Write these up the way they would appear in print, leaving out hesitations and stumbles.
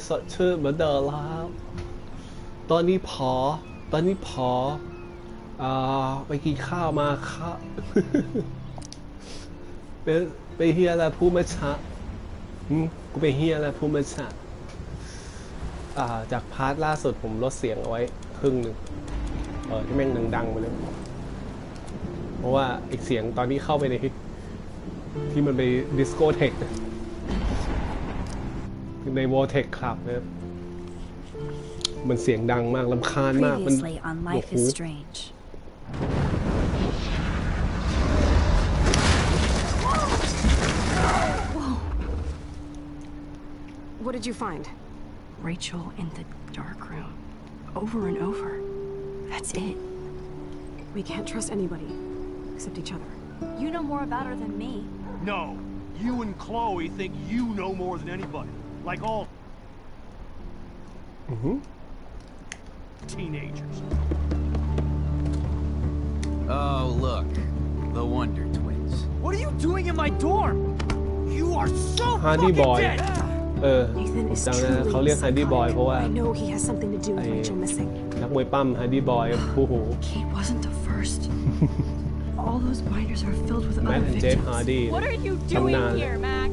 สดชื่นเหมือนเดิมแล้วตอนนี้พอไปกินข้าวมาครับไปไปเฮียอะไรพูดไม่ชัดกูไปเฮียอะไรพูดไม่ชัดจากพาร์ทล่าสุดผมลดเสียงเอาไว้ครึ่งหนึ่งที่แม่งดังไปเลยเพราะว่าอีกเสียงตอนนี้เข้าไปในที่มันไปดิสโกเทคในวอลเทคคลับนะครับมันเสียงดังมากรำคาญมากมันโอ้โห What did you find? Rachel in the dark room. Over and over. That's it. We can't trust anybody except each other. You know more about her than me. No. You and Chloe think you know more than anybody. Like all teenagers. Oh, look. The Wonder Twins. What are you doing in my dorm? You are so Hardy fucking boy. dead! Nathan is เขาเรียก Hardy Boy เพราะว่า I know he has something to do with Rachel missing. นักมวยปั้ม Hardy Boy ผู้หู Kate wasn't the first. All those binders are filled with other Matt and Jeff victims. Hardy What are you doing here, Max?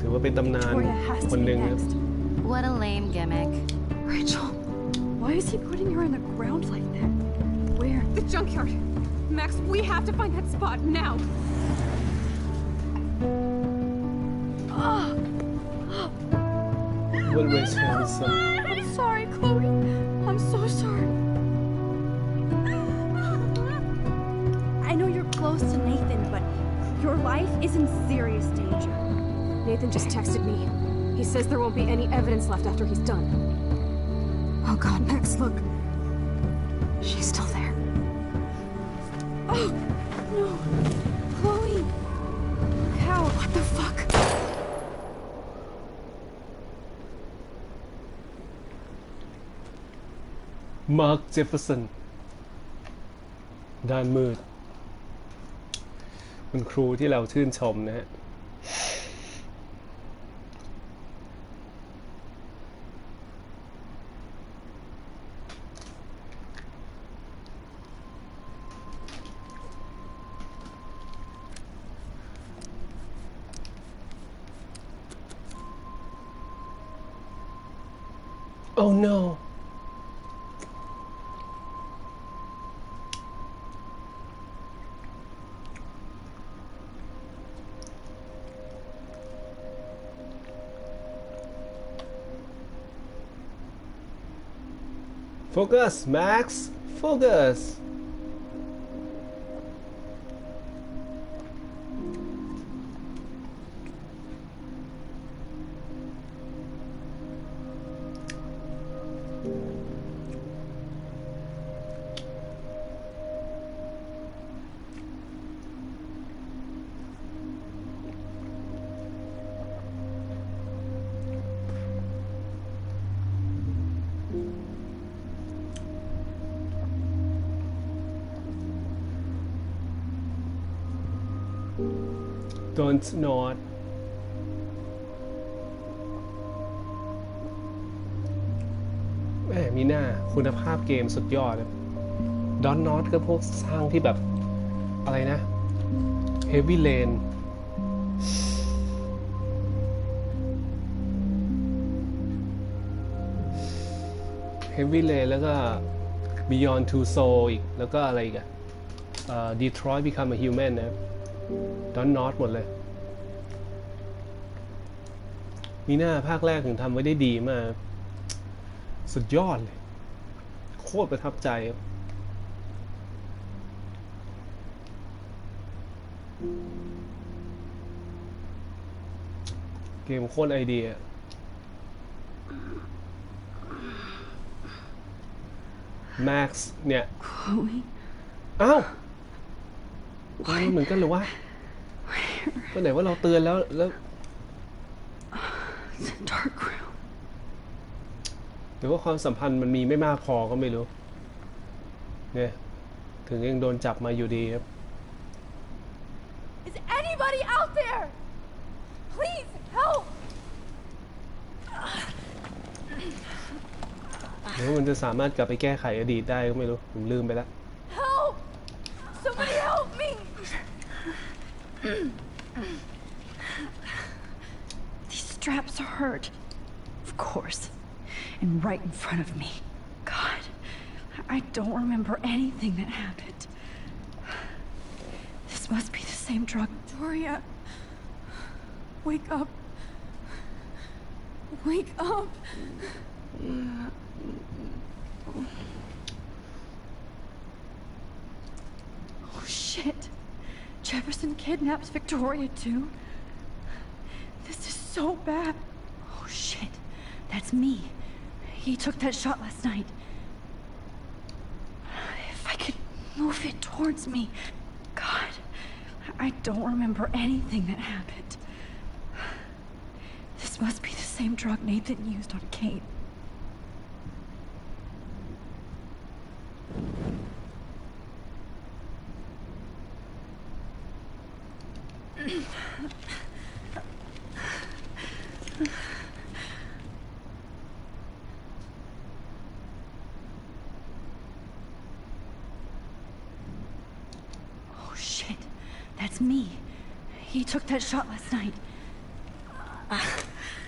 ถือว่าเป็นตำนาน Victoria has คน to ห be นึ่ง next. What a lame gimmick. Rachel, why is he putting her in the ground like that? Where? The junkyard. Max, we have to find that spot now. Will Rachel I'm sorry, Chloe. I'm so sorry. I know you're close to Nathan, but your life is in serious danger. Nathan just texted me. He says there won't be any evidence left after he's done. Oh God, Max, look. She's still there. Oh, no. Chloe. How? What the fuck? Mark Jefferson ด้านมืดคุณครูที่เราชื่นชมนะฮะOh no Focus, Max. Focus. Don't nod แหมมีหน้าคุณภาพเกมสุดยอดนะดอนนอตก็พวกสร้างที่แบบอะไรนะ Heavy Rain Heavy Rain แล้วก็ Beyond Two Soul อีกแล้วก็อะไรอีกอะDetroit Become a Human นะครับดอนนอตหมดเลยมีหน้าภาคแรกถึงทำไว้ได้ดีมากสุดยอดเลยโคตรประทับใจเกมโคตรไอเดียแม็กซ์เนี่ยอ้าวเหมือนกันหรือวะก็ไหนว่าเราเตือนแล้วหรือว่าความสัมพันธ์มันมีไม่มากพอก็ไม่รู้เนี่ยถึงยังโดนจับมาอยู่ดีครับ Is anybody out there? Please help! หรือว่ามันจะสามารถกลับไปแก้ไขอดีตได้ก็ไม่รู้ผมลืมไปแล้ว Help! Somebody help me! These straps hurt. Of course. And right in front of me. God, I don't remember anything that happened. This must be the same drug. Victoria, wake up. Wake up. Oh shit. Jefferson kidnaps Victoria too? This is so bad. Oh shit. That's me. He took that shot last night. If I could move it towards me. God, I don't remember anything that happened. This must be the same drug Nathan used on Kate. Oh shit, that's me. He took that shot last night.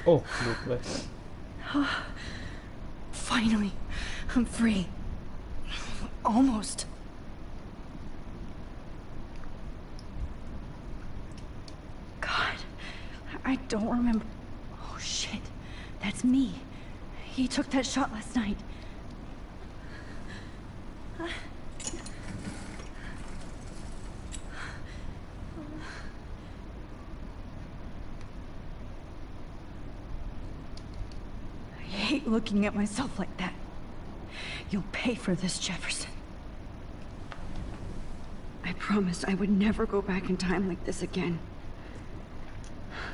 โอ้หลุดเลย Finally, I'm free. Almost. God, I don't remember. Oh shit, that's me. He took that shot last night. I hate looking at myself like that. You'll pay for this, Jefferson. I promised I would never go back in time like this again.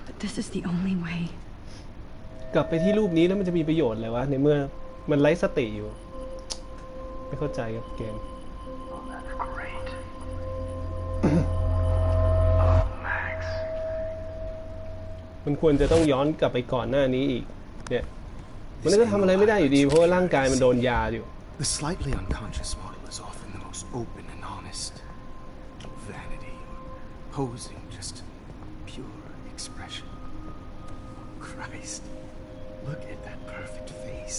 But this is the only way. กลับไปที่รูปนี้แล้วมันจะมีประโยชน์อะไรวะในเมื่อมันไร้สติอยู่ ไม่เข้าใจครับเกม Oh, that's great. Oh, Max. มันควรจะต้องย้อนกลับไปก่อนหน้านี้อีกเนี่ยมันก็ทำอะไรไม่ได้อยู่ดีเพราะว่าร่างกายมันโดนยาอยู่ The slightly unconscious model is often the most open and honest. Vanity, posing, just pure expression. Christ, look at that perfect face.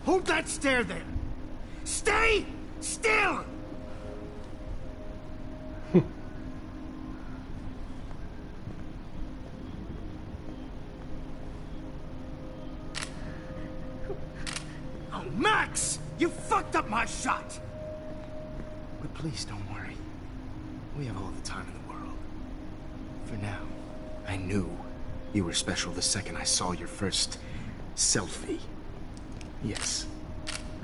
Hold that stare there! Stay still! Oh, Max! You fucked up my shot! But please don't worry. We have all the time in the world. For now, I knew you were special the second I saw your first selfie. Yes,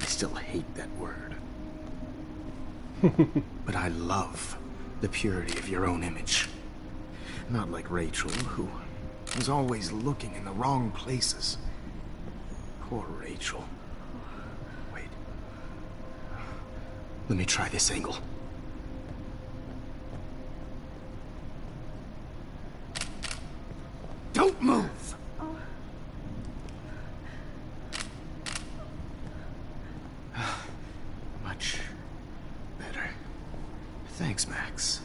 I still hate that word. But I love the purity of your own image. Not like Rachel, who was always looking in the wrong places. Poor Rachel. Wait. Let me try this angle. Don't move! Much better. Thanks, Max.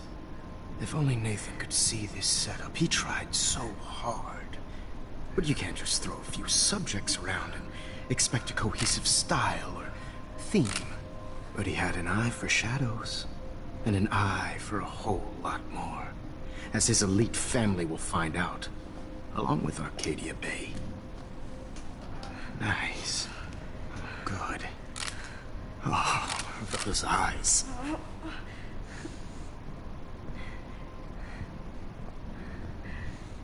If only Nathan could see this setup. He tried so hard. But you can't just throw a few subjects around and expect a cohesive style or theme. But he had an eye for shadows, and an eye for a whole lot more, as his elite family will find out, along with Arcadia Bay. Nice. Good. Oh, those eyes.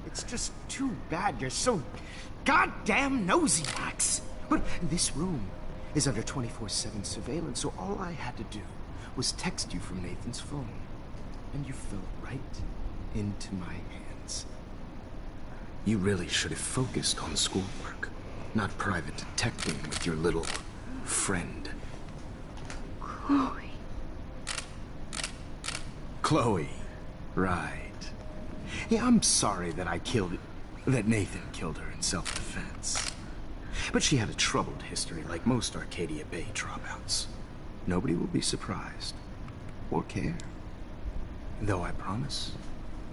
It's just too bad you're so goddamn nosy, Max. But this room is under 24/7 surveillance, so all I had to do was text you from Nathan's phone. And you fell right into my hands. You really should have focused on schoolwork, not private detecting with your little friend. Chloe. Chloe. Right. Yeah, I'm sorry that I killed it. that Nathan killed her in self-defense. But she had a troubled history like most Arcadia Bay dropouts. Nobody will be surprised or care. Though I promise,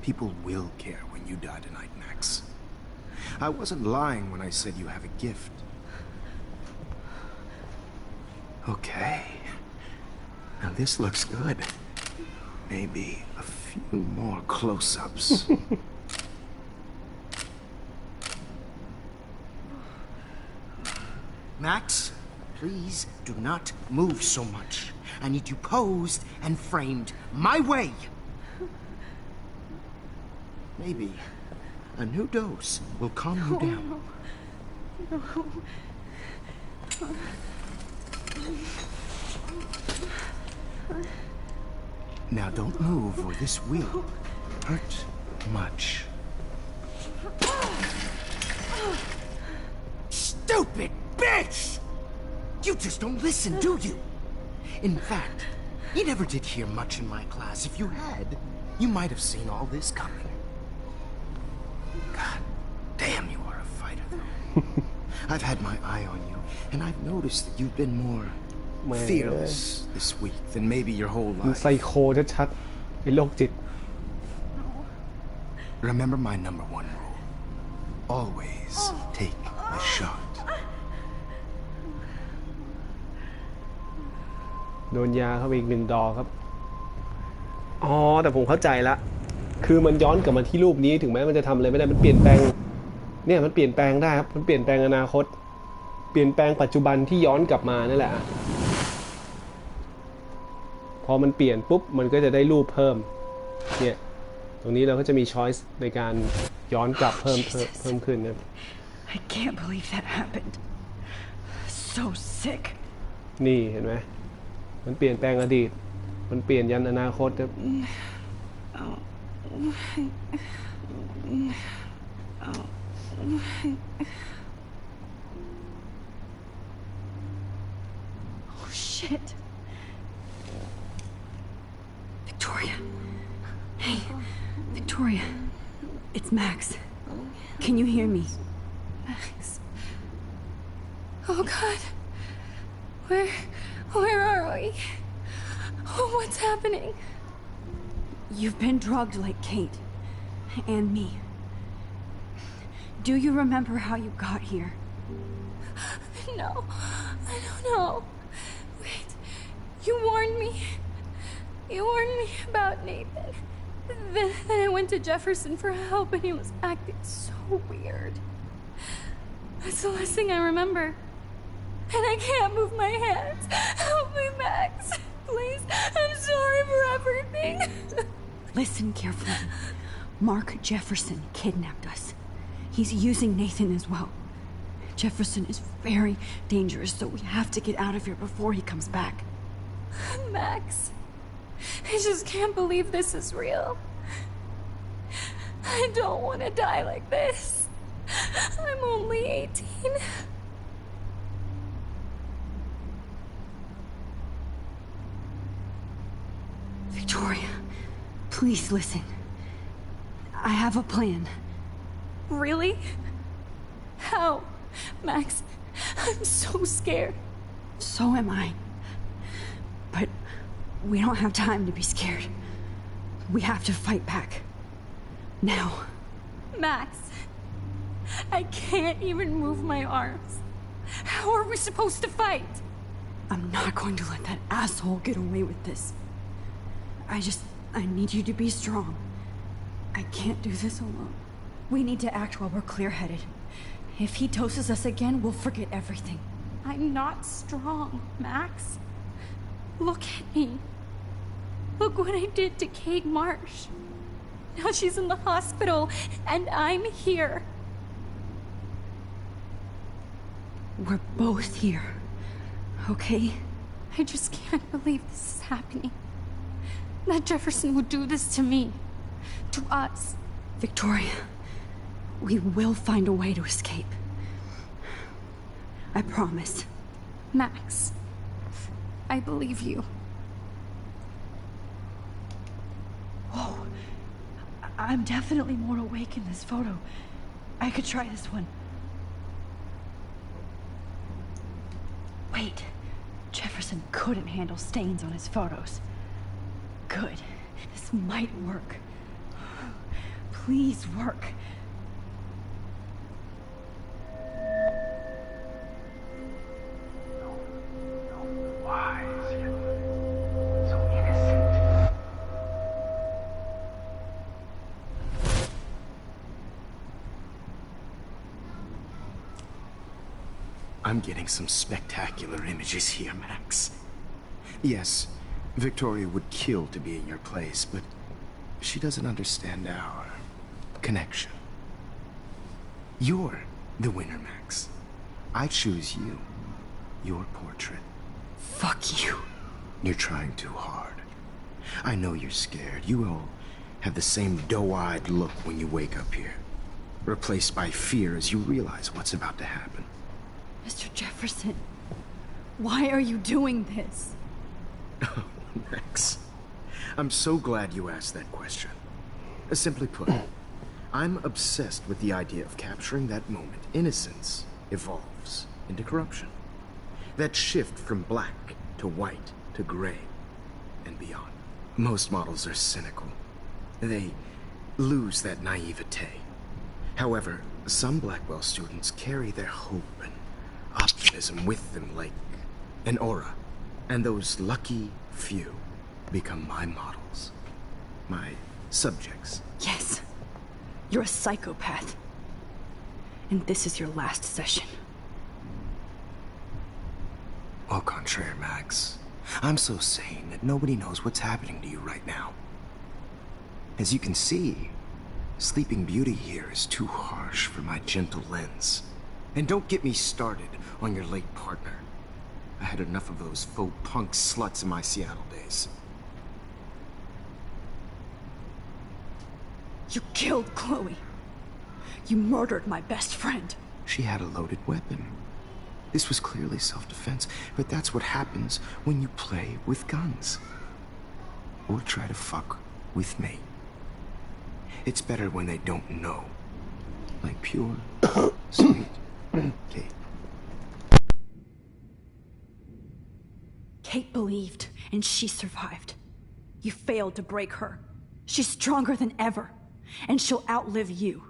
people will care when you die tonight, Max. I wasn't lying when I said you have a gift. Okay. Now this looks good. Maybe a few more close-ups. Max, please do not move so much. I need you posed and framed my way. Maybe a new dose will calm you down. Now don't move or this will hurt much. Stupid bitch! You just don't listen, do you? In fact, you never did hear much in my class. If you had, you might have seen all this coming. God damn, you are a fighter, though. I've had my eye on you, and I've noticed that you've been more fearless this week than maybe your whole มัน life. ไซโคชัดๆไอ้โรคจิต Remember my number one rule. Always take a shot. โดนยาเข้าไปอีก1 ดอกครับ อ๋อ แต่ผมเข้าใจละคือมันย้อนกลับมาที่รูปนี้ถึงแม้มันจะทำอะไรไม่ได้มันเปลี่ยนแปลงเนี่ยมันเปลี่ยนแปลงได้ครับมันเปลี่ยนแปลงอนาคตเปลี่ยนแปลงปัจจุบันที่ย้อนกลับมานั่นแหละพอมันเปลี่ยนปุ๊บมันก็จะได้รูปเพิ่มเนี่ยตรงนี้เราก็จะมีช้อยส์ในการย้อนกลับเพิ่มขึ้นนะ I can't believe that happened. So sick. นี่เห็นไหมมันเปลี่ยนแปลงอดีตมันเปลี่ยนยันอนาคตครับ Oh shit. Victoria. Hey, Victoria. It's Max. Can you hear me? Max. Oh God. Where are we? Oh, what's happening? You've been drugged like Kate. And me. Do you remember how you got here? No, I don't know. Wait, you warned me. You warned me about Nathan. Then I went to Jefferson for help and he was acting so weird. That's the last thing I remember. And I can't move my hands. Help me, Max. Please, I'm sorry for everything. Listen carefully. Mark Jefferson kidnapped us. He's using Nathan as well. Jefferson is very dangerous, so we have to get out of here before he comes back. Max, I just can't believe this is real. I don't want to die like this. I'm only 18. Victoria, please listen. I have a plan. Really? How? Max, I'm so scared. So am I. But we don't have time to be scared. We have to fight back. Now. Max, I can't even move my arms. How are we supposed to fight? I'm not going to let that asshole get away with this. I need you to be strong. I can't do this alone. We need to act while we're clear-headed. If he doses us again, we'll forget everything. I'm not strong, Max. Look at me. Look what I did to Kate Marsh. Now she's in the hospital, and I'm here. We're both here, okay? I just can't believe this is happening. That Jefferson would do this to me. To us. Victoria, we will find a way to escape. I promise. Max, I believe you. Whoa. I'm definitely more awake in this photo. I could try this one. Wait. Jefferson couldn't handle stains on his photos. Good. This might work. Please work. Why is he so innocent? I'm getting some spectacular images here, Max. Yes, Victoria would kill to be in your place, but she doesn't understand our connection. You're the winner, Max. I choose you. Your portrait. Fuck you. You're trying too hard. I know you're scared. You will have the same doe-eyed look when you wake up here, replaced by fear as you realize what's about to happen. Mr. Jefferson, why are you doing this? Oh, Max. I'm so glad you asked that question. Simply put, I'm obsessed with the idea of capturing that moment innocence evolves into corruption. That shift from black to white to gray and beyond. Most models are cynical. They lose that naivete. However, some Blackwell students carry their hope and optimism with them like an aura. And those lucky few become my models. My subjects. Yes. You're a psychopath. And this is your last session. Au contraire, Max. I'm so sane that nobody knows what's happening to you right now. As you can see, Sleeping Beauty here is too harsh for my gentle lens. And don't get me started on your late partner. I had enough of those faux punk sluts in my Seattle days. You killed Chloe. You murdered my best friend. She had a loaded weapon. This was clearly self-defense, but that's what happens when you play with guns. Or try to fuck with me. It's better when they don't know. Like pure, sweet Kate. Kate believed, and she survived. You failed to break her. She's stronger than ever, and she'll outlive you.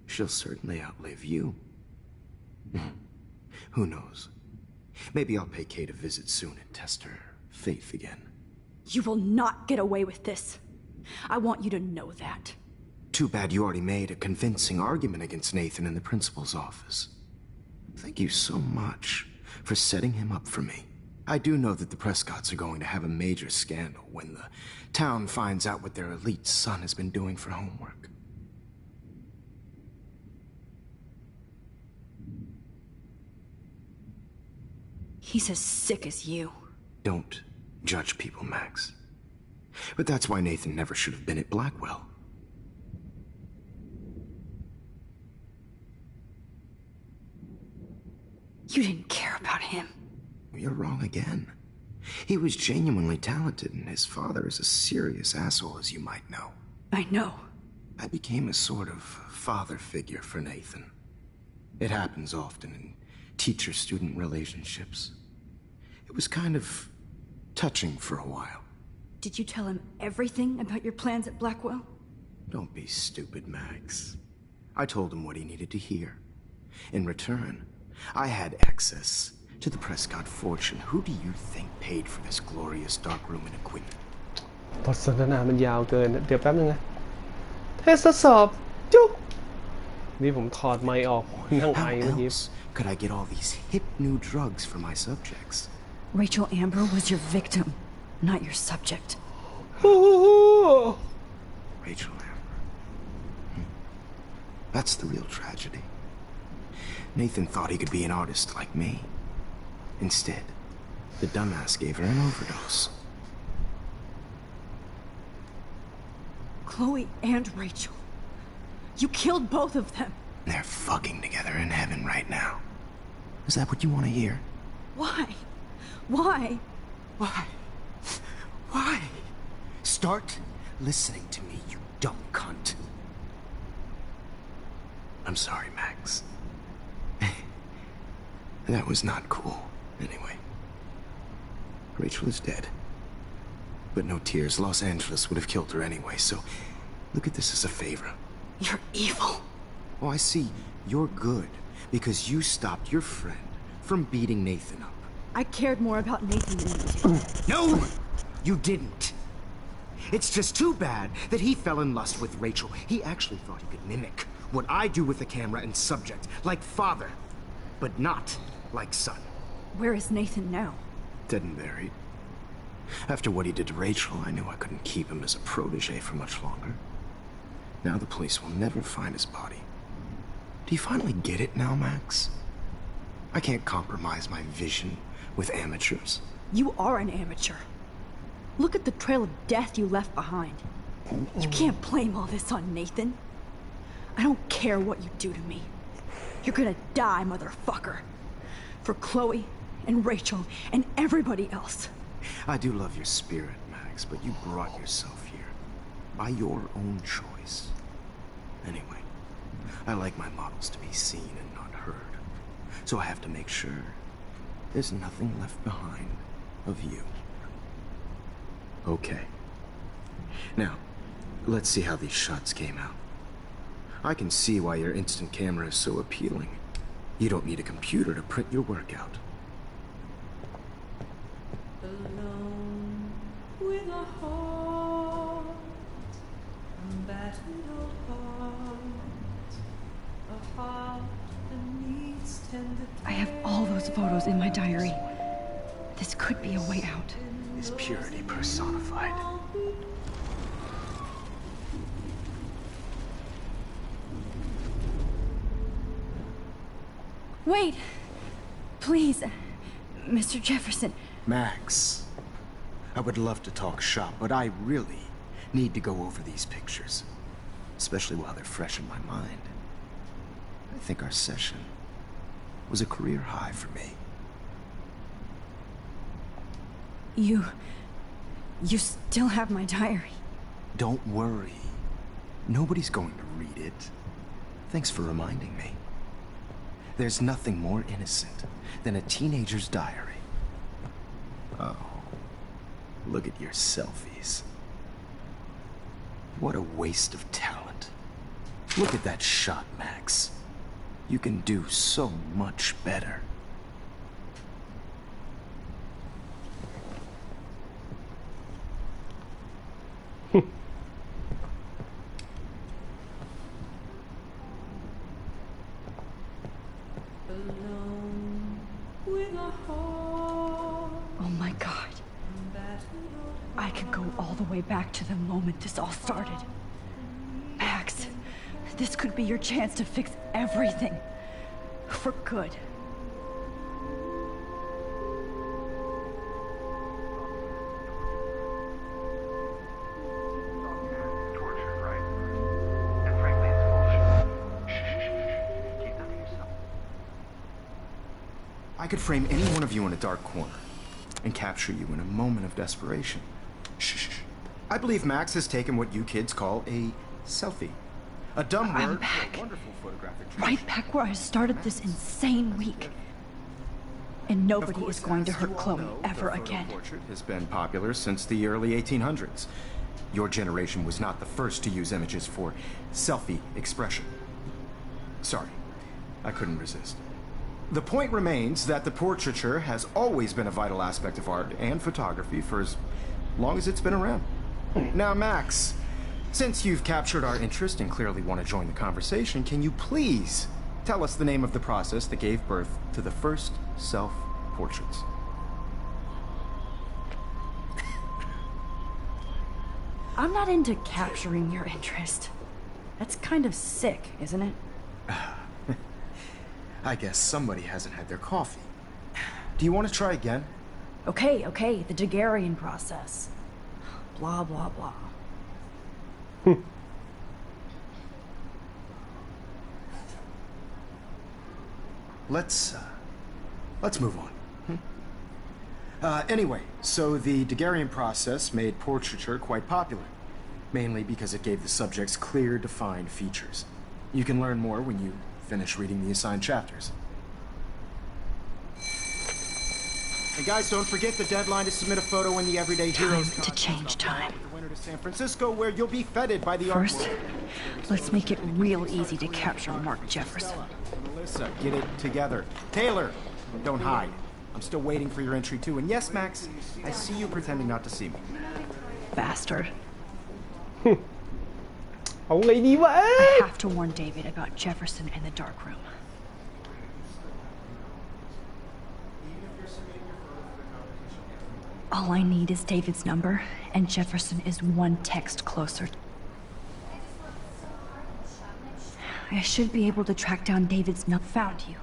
She'll certainly outlive you. Who knows? Maybe I'll pay Kate a visit soon and test her faith again. You will not get away with this. I want you to know that. Too bad you already made a convincing argument against Nathan in the principal's office. Thank you so much for setting him up for me. I do know that the Prescotts are going to have a major scandal when the town finds out what their elite son has been doing for homework. He's as sick as you. Don't judge people, Max. But that's why Nathan never should have been at Blackwell. You didn't care about him. You're wrong again. He was genuinely talented, and his father is a serious asshole, as you might know. I know. I became a sort of father figure for Nathan. It happens often in teacher-student relationships. It was kind of touching for a while. Did you tell him everything about your plans at Blackwell? Don't be stupid, Max. I told him what he needed to hear. In return, I had access to the Prescott fortune. Who do you think paid for this glorious darkroom and equipment? บทสนทนามันยาวเกินเดี๋ยวแป๊บนึงนะเทสทดสอบจุ๊บนี่ผมถอดไมค์ออกนั่งไอ How เมื่อกี้ else could I get all these hip new drugs for my subjects? Rachel Amber was your victim, not your subject. โอ้โห Rachel Amber. That's the real tragedy. Nathan thought he could be an artist like me. Instead, the dumbass gave her an overdose. Chloe and Rachel. You killed both of them. They're fucking together in heaven right now. Is that what you want to hear? Why? Why? Why? Why? Start listening to me, you dumb cunt. I'm sorry, Max. That was not cool, anyway. Rachel is dead. But no tears. Los Angeles would have killed her anyway, so look at this as a favor. You're evil. Oh, I see. You're good because you stopped your friend from beating Nathan up. I cared more about Nathan than you did. No! You didn't. It's just too bad that he fell in lust with Rachel. He actually thought he could mimic what I do with the camera and subject, like father, but not like son. Where is Nathan now? Dead and buried. After what he did to Rachel, I knew I couldn't keep him as a protege for much longer. Now the police will never find his body. Do you finally get it now, Max? I can't compromise my vision with amateurs. You are an amateur. Look at the trail of death you left behind. You can't blame all this on Nathan. I don't care what you do to me. You're gonna die, motherfucker. For Chloe and Rachel and everybody else. I do love your spirit, Max, but you brought yourself here by your own choice. Anyway, I like my models to be seen and not heard, so I have to make sure there's nothing left behind of you. Okay. Now, let's see how these shots came out. I can see why your instant camera is so appealing. You don't need a computer to print your work out. Alone with a heart, a battered old heart that needs tender. I have all those photos in my diary. This could be a way out. Is purity personified. Wait! Please, Mr. Jefferson. Max, I would love to talk shop, but I really need to go over these pictures, especially while they're fresh in my mind. I think our session was a career high for me. You still have my diary. Don't worry. Nobody's going to read it. Thanks for reminding me. There's nothing more innocent than a teenager's diary. Oh, look at your selfies. What a waste of talent. Look at that shot, Max. You can do so much better. Alone with a heart. Oh my God. I could go all the way back to the moment this all started. Max, this could be your chance to fix everything. For good. Torture, right? And frankly, it's bullshit. Shh. Keep that to yourself. I could frame any one of you in a dark corner and capture you in a moment of desperation. Shh. I believe Max has taken what you kids call a selfie. A dumb I'm word back. for a wonderful photographic Right back where I started this insane week. And nobody is going to hurt Chloe ever again. Portrait has been popular since the early 1800s. Your generation was not the first to use images for selfie expression. Sorry, I couldn't resist. The point remains that the portraiture has always been a vital aspect of art and photography for as long as it's been around. Now, Max, since you've captured our interest and clearly want to join the conversation, can you please tell us the name of the process that gave birth to the first self-portraits? I'm not into capturing your interest. That's kind of sick, isn't it? I guess somebody hasn't had their coffee. Do you want to try again? Okay, the Daguerrean process. Blah, blah, blah. Let's move on. Anyway, so the Daguerrean process made portraiture quite popular, mainly because it gave the subjects clear, defined features. You can learn more when you finish reading the assigned chapters. And guys, don't forget the deadline to submit a photo in the Everyday Heroes Time to change time. The winter to San Francisco, where you'll be feted by the art First, world. let's make it real easy to capture Mark Jefferson. Melissa, get it together. Taylor, don't hide. I'm still waiting for your entry too. And yes, Max, I see you pretending not to see me. Bastard. เอาไงดีวะ I have to warn David about Jefferson in the dark room. All I need is David's number, and Jefferson is one text closer. I should be able to track down David's number. Found you.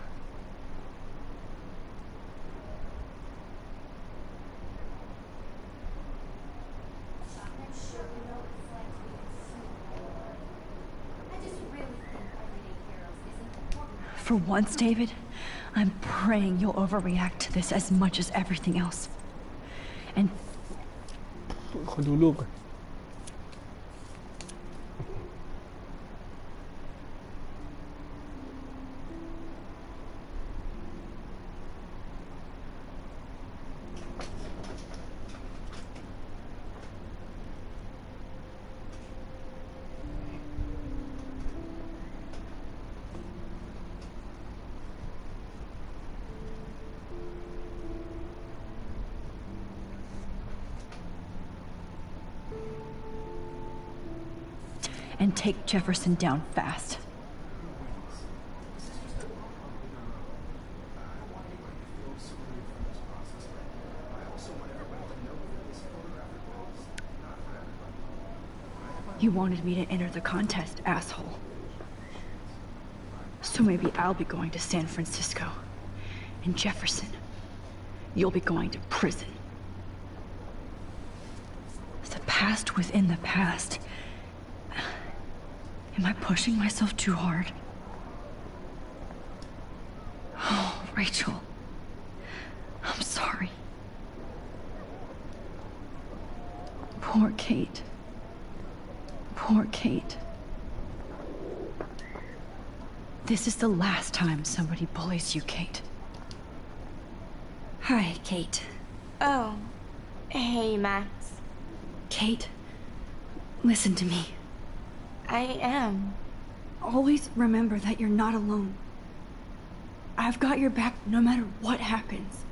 For once, David, I'm praying you'll overreact to this as much as everything else. And ขอดูรูปก่อนand take Jefferson down fast. You wanted me to enter the contest, asshole. So maybe I'll be going to San Francisco. And Jefferson, you'll be going to prison. The past within the past. Am I pushing myself too hard? Oh, Rachel. I'm sorry. Poor Kate. Poor Kate. This is the last time somebody bullies you, Kate. Hi, Kate. Oh. Hey, Max. Kate, listen to me. I am. Always remember that you're not alone. I've got your back no matter what happens.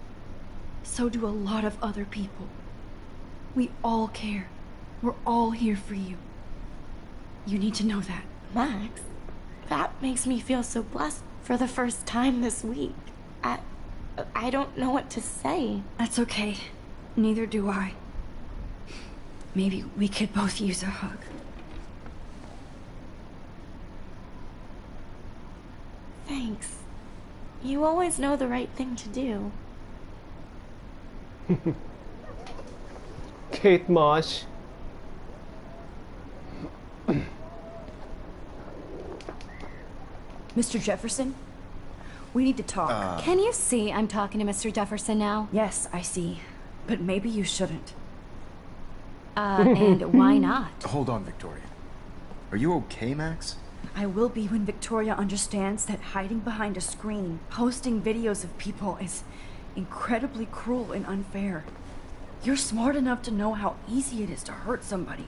So do a lot of other people. We all care. We're all here for you. You need to know that. Max, that makes me feel so blessed for the first time this week. I don't know what to say. That's okay. Neither do I. Maybe we could both use a hug. Thanks. You always know the right thing to do. Kate Marsh. Mr. Jefferson, we need to talk. Can you see I'm talking to Mr. Jefferson now? Yes, I see. But maybe you shouldn't. And why not? Hold on, Victoria. Are you okay, Max? I will be when Victoria understands that hiding behind a screen, posting videos of people is incredibly cruel and unfair. You're smart enough to know how easy it is to hurt somebody,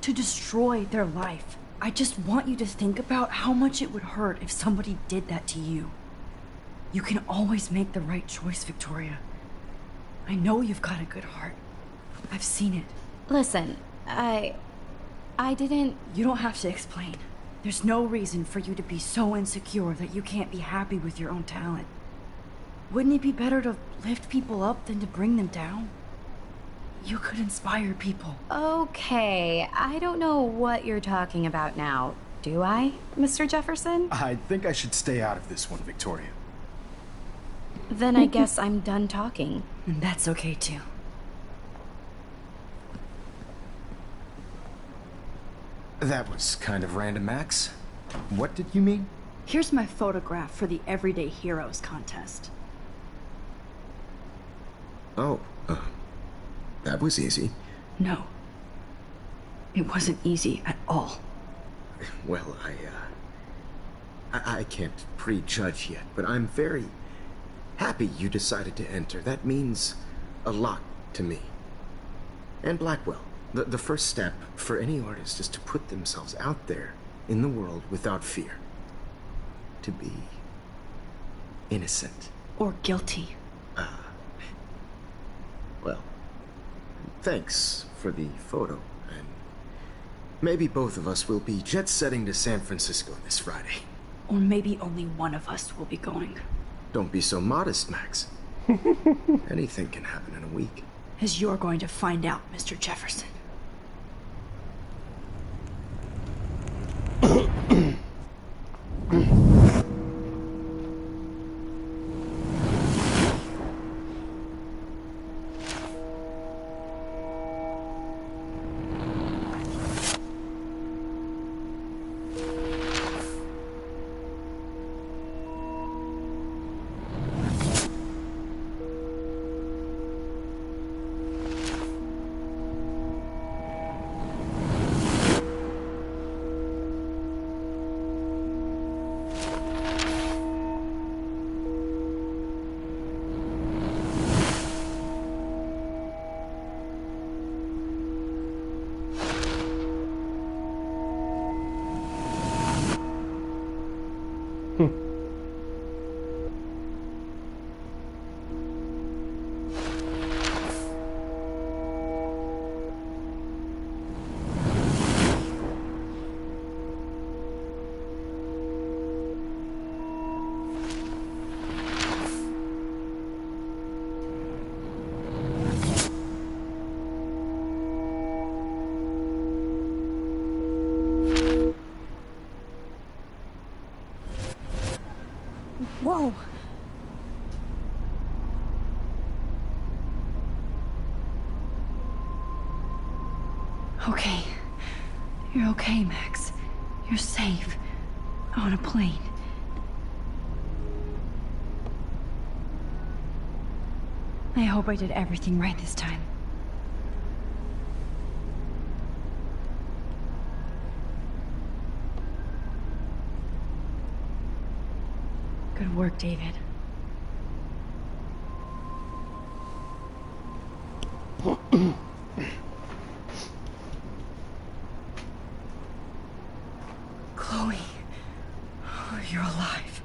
to destroy their life. I just want you to think about how much it would hurt if somebody did that to you. You can always make the right choice, Victoria. I know you've got a good heart. I've seen it. Listen, I didn't... You don't have to explain. There's no reason for you to be so insecure that you can't be happy with your own talent. Wouldn't it be better to lift people up than to bring them down? You could inspire people. Okay, I don't know what you're talking about now. Do I, Mr. Jefferson? I think I should stay out of this one, Victoria. Then I guess I'm done talking. And that's okay too. That was kind of random, Max. What did you mean? Here's my photograph for the Everyday Heroes contest. Oh, that was easy. No. It wasn't easy at all. Well, I can't prejudge yet, but I'm very happy you decided to enter. That means a lot to me. And Blackwell, the first step for any artist is to put themselves out there in the world without fear. To be innocent. Or guilty. Well, thanks for the photo. And maybe both of us will be jet-setting to San Francisco this Friday. Or maybe only one of us will be going. Don't be so modest, Max. Anything can happen in a week. As you're going to find out, Mr. Jefferson. Whoa! Okay. You're okay, Max. You're safe. On a plane. I hope I did everything right this time. Good work, David. Chloe. Oh, you're alive.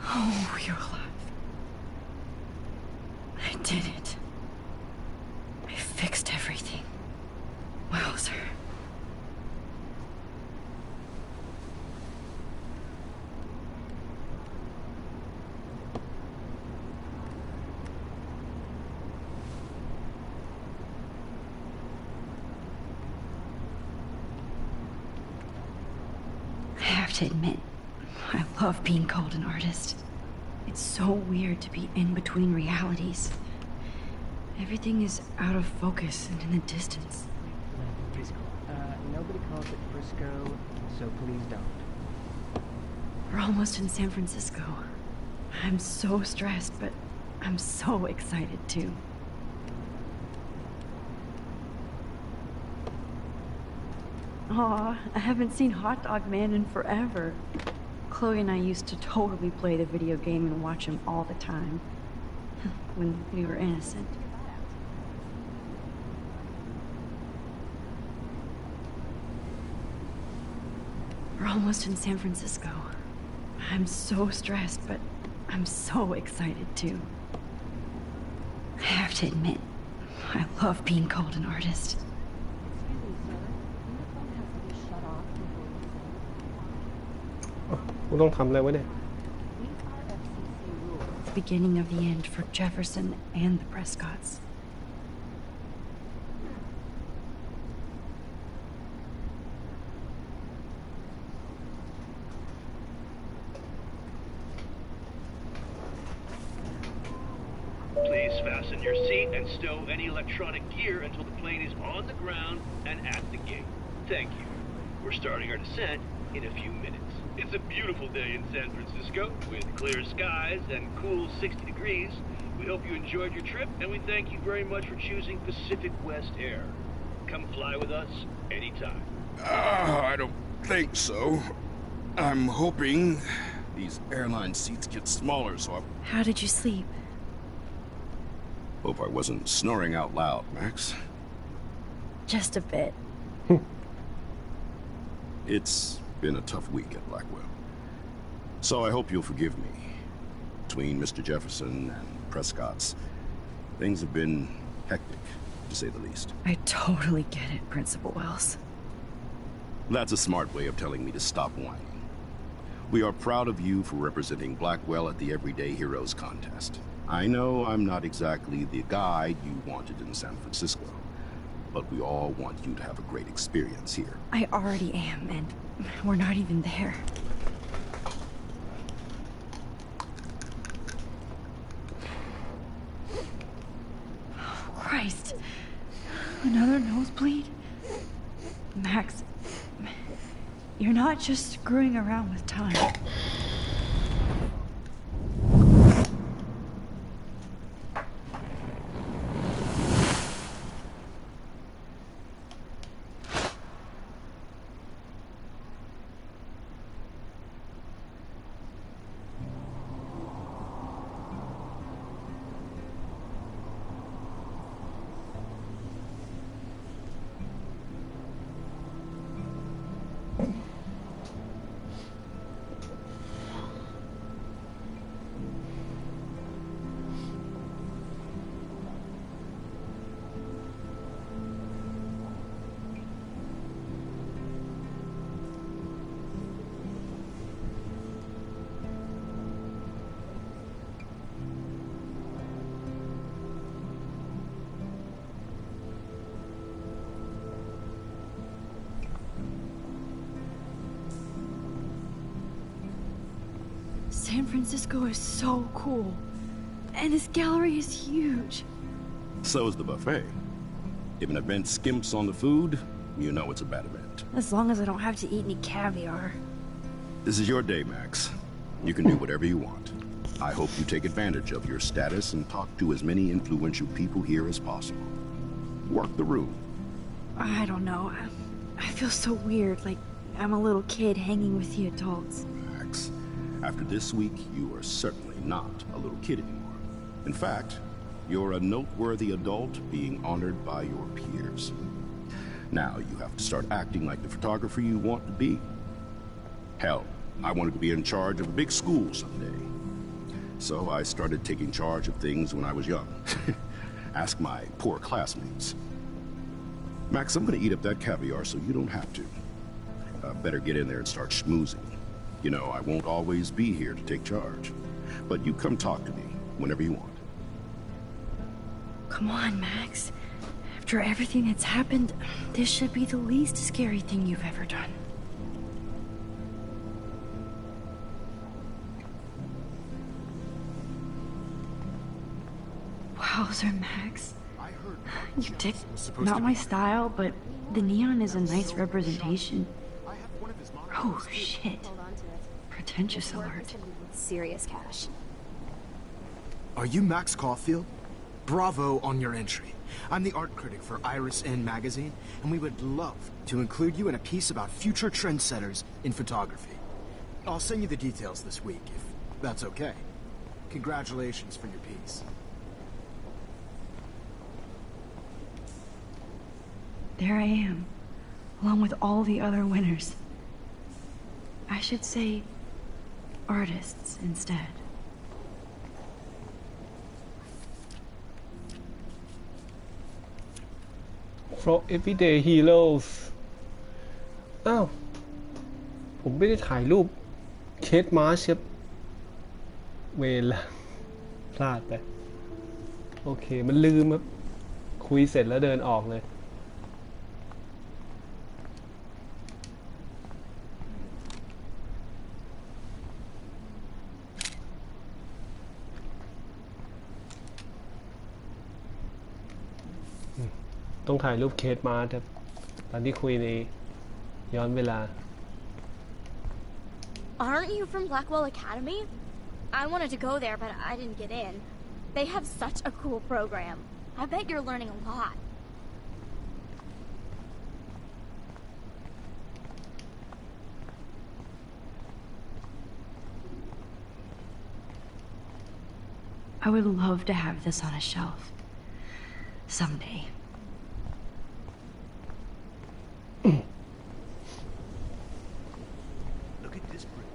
Oh, you're alive. I did it. I fixed everything. Wowzer. I have to admit, I love being called an artist. It's so weird to be in between realities. Everything is out of focus and in the distance. Nobody calls it Frisco, so please don't. We're almost in San Francisco. I'm so stressed, but I'm so excited too. Aw, I haven't seen Hot Dog Man in forever. Chloe and I used to totally play the video game and watch him all the time. When we were innocent. We're almost in San Francisco. I'm so stressed, but I'm so excited too. I have to admit, I love being called an artist.กูต้องทำอะไรวะเนี่ย Beginning of the end for Jefferson and the Prescotts. Please fasten your seat and stow any electronic gear until the plane is on the ground and at the gate. Thank you. We're starting our descent in a few minutes. It's a beautiful day in San Francisco with clear skies and cool 60 degrees. We hope you enjoyed your trip and we thank you very much for choosing Pacific West Air. Come fly with us anytime. I don't think so. I'm hoping these airline seats get smaller, so I How did you sleep? hope I wasn't snoring out loud, Max. Just a bit. It's been a tough week at Blackwell. So I hope you'll forgive me. Between Mr. Jefferson and Prescott's, things have been hectic, to say the least. I totally get it, Principal Wells. That's a smart way of telling me to stop whining. We are proud of you for representing Blackwell at the Everyday Heroes contest. I know I'm not exactly the guide you wanted in San Francisco, but we all want you to have a great experience here. I already am, and we're not even there. Oh, Christ. Another nosebleed? Max, you're not just screwing around with time. San Francisco is so cool. And this gallery is huge. So is the buffet. If an event skimps on the food, you know it's a bad event. As long as I don't have to eat any caviar. This is your day, Max. You can do whatever you want. I hope you take advantage of your status and talk to as many influential people here as possible. Work the room. I don't know. I feel so weird, like I'm a little kid hanging with the adults. Max, after this week, you are certainly not a little kid anymore. In fact, you're a noteworthy adult being honored by your peers. Now you have to start acting like the photographer you want to be. Hell, I wanted to be in charge of a big school someday. So I started taking charge of things when I was young. Ask my poor classmates. Max, I'm gonna eat up that caviar so you don't have to. Better get in there and start schmoozing. You know, I won't always be here to take charge. But you come talk to me whenever you want. Come on, Max. After everything that's happened, this should be the least scary thing you've ever done. Wowzer, Max. You did. Not my style, but the neon is a nice representation. Oh, shit. Pretentious alert. Serious cash. Are you Max Caulfield? Bravo on your entry. I'm the art critic for Iris-N magazine, and we would love to include you in a piece about future trendsetters in photography. I'll send you the details this week, if that's okay. Congratulations for your piece. There I am, along with all the other winners. I should say artists instead. For Everyday Heroes อ้าว ผมไม่ได้ถ่ายรูปเคสมาร์ชครับเวรละพลาดไป โอเค มันลืมครับ คุยเสร็จแล้วเดินออกเลย ต้องถ่ายรูปเคสมาครับตอนที่คุยในย้อนเวลา Aren't you from Blackwell Academy? I wanted to go there, but I didn't get in. They have such a cool program. I bet you're learning a lot. I would love to have this on a shelf. Someday. Look at this brick.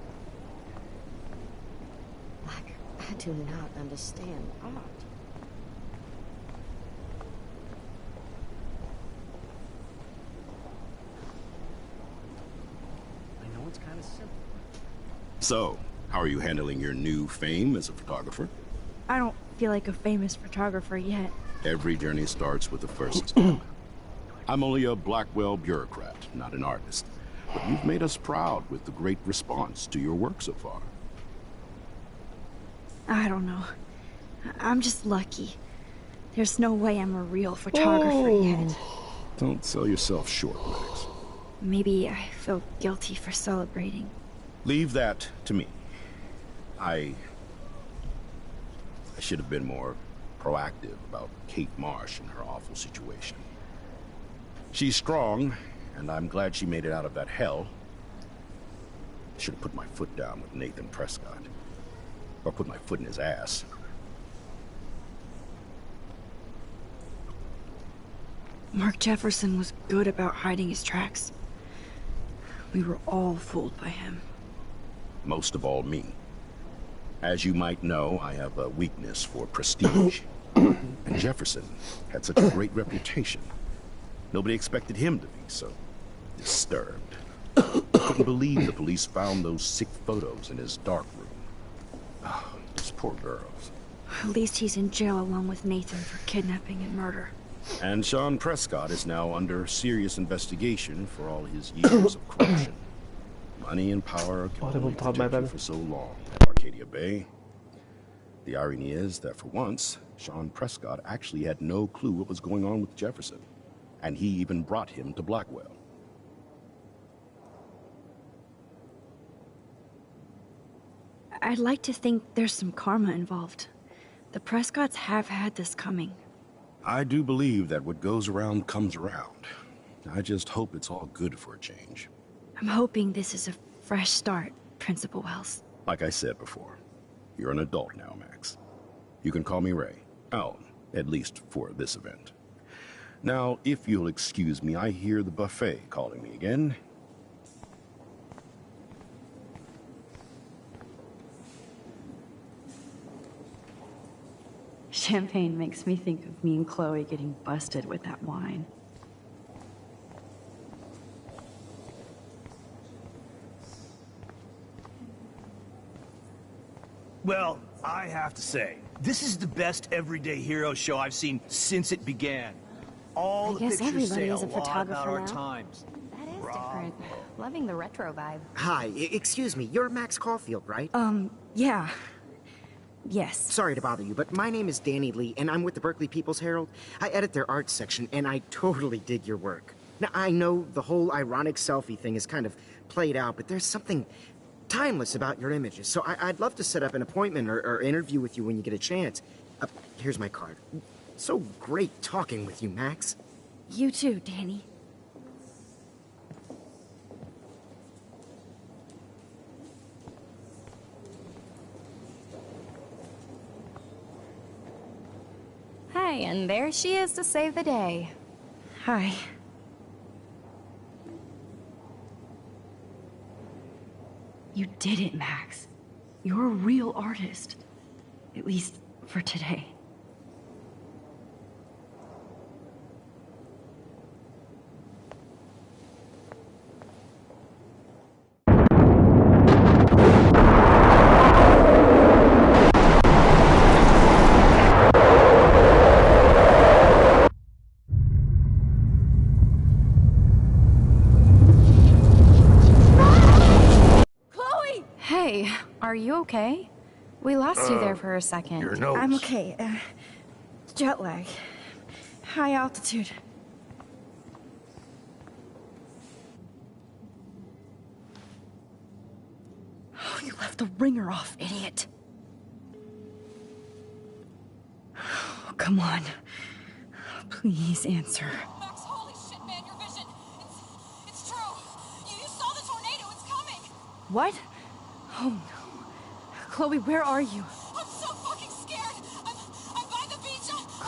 I do not understand art. I know it's kind of simple. So, how are you handling your new fame as a photographer? I don't feel like a famous photographer yet. Every journey starts with the first step. I'm only a Blackwell bureaucrat, not an artist. But you've made us proud with the great response to your work so far. I don't know. I'm just lucky. There's no way I'm a real photographer yet. Don't sell yourself short, Max. Maybe I feel guilty for celebrating. Leave that to me. I should have been more proactive about Kate Marsh and her awful situation. She's strong, and I'm glad she made it out of that hell. I should have put my foot down with Nathan Prescott. Or put my foot in his ass. Mark Jefferson was good about hiding his tracks. We were all fooled by him. Most of all, me. As you might know, I have a weakness for prestige. And Jefferson had such a great reputation. Nobody expected him to be so disturbed. I couldn't believe the police found those sick photos in his dark room. Oh, those poor girls. At least he's in jail along with Nathan for kidnapping and murder. And Sean Prescott is now under serious investigation for all his years of corruption. Money and power can only protect you for so long at Arcadia Bay. The irony is that for once, Sean Prescott actually had no clue what was going on with Jefferson. And he even brought him to Blackwell. I'd like to think there's some karma involved. The Prescotts have had this coming. I do believe that what goes around comes around. I just hope it's all good for a change. I'm hoping this is a fresh start, Principal Wells. Like I said before, you're an adult now, Max. You can call me Ray. Oh, at least for this event. Now, if you'll excuse me, I hear the buffet calling me again. Champagne makes me think of me and Chloe getting busted with that wine. Well, I have to say, this is the best everyday hero show I've seen since it began. All the pictures say a lot about our times. That is different. Loving the retro vibe. Hi, excuse me, you're Max Caulfield, right? Yeah. Yes. Sorry to bother you, but my name is Danny Lee, and I'm with the Berkeley People's Herald. I edit their arts section, and I totally dig your work. Now, I know the whole ironic selfie thing is kind of played out, but there's something timeless about your images, so I'd love to set up an appointment or interview with you when you get a chance. Here's my card. So great talking with you, Max. You too, Danny. Hi, and there she is to save the day. Hi. You did it, Max. You're a real artist. At least for today. Are you okay? We lost you there for a second. Your nose. I'm okay. Jet lag. High altitude. Oh, you left the ringer off, idiot. Oh, come on. Please answer. Max, holy shit, man, your vision. It's true. You saw the tornado. It's coming. What? Oh, no. Chloe, where are you? I'm so fucking scared.